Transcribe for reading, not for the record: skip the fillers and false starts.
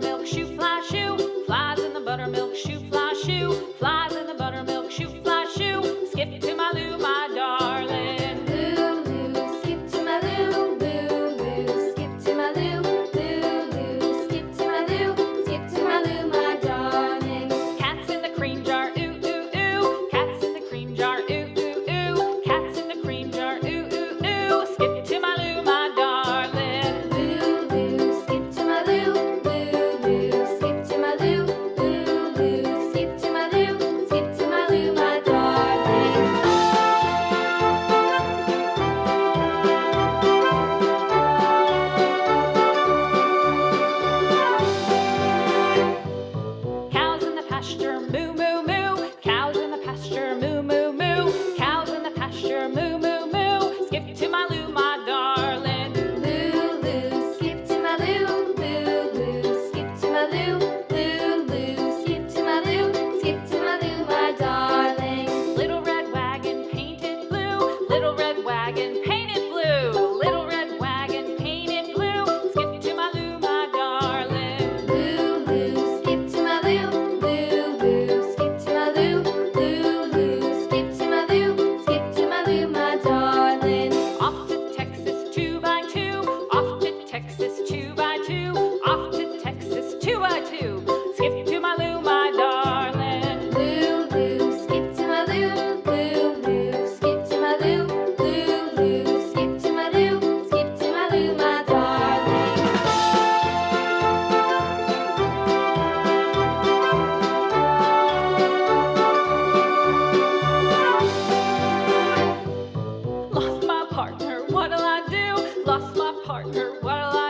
buttermilk shoe, fly shoe. Flies in the buttermilk shoe, fly shoe. Flies in the buttermilk shoe, fly shoe. Skip to my Lou, my darling. Lou, Lou, skip to my Lou, Lou, Lou, skip to my Lou, Lou, Lou, skip to my Lou, skip to my Lou, my darling. Cats in the cream jar, ooh, ooh, ooh. Cats in the cream jar, ooh, ooh, ooh. Cats in the cream jar, ooh, ooh, ooh. Skip to my Lou, my darling. Lou, Lou, skip to my Lou, Lou, Lou, skip to my Lou, Lou, Lou, skip to my Lou, skip to my Lou, my darling. Cows in the pasture, moo, moo, moo. Cows in the pasture, moo, moo, moo. Cows in the pasture, moo, moo, moo. Skip to my Lou, my darling. Lou, Lou, skip to my Lou, Lou, Lou, skip to my Lou, Lou, Lou, skip to my Lou, skip to my Lou, my darling. Little red wagon painted blue. Little red wagon painted blue. Little red wagon painted blue. Skip to my Lou, my darling. Lou, Lou, skip to my Lou, Lou, Lou, skip to my Lou, Lou, Lou, skip to my Lou, skip to my Lou, my darling. Off to Texas 2x2. Off to Texas 2x2. Off to Texas 2x2. Skip to my Lou, my darling. Lou, Lou, skip to my Lou, Lou, Lou, skip to my Lou, Lou, Lou, skip to my Lou, skip to my Lou, my darling. Lost my partner, what'll I do? Lost my partner, what'll I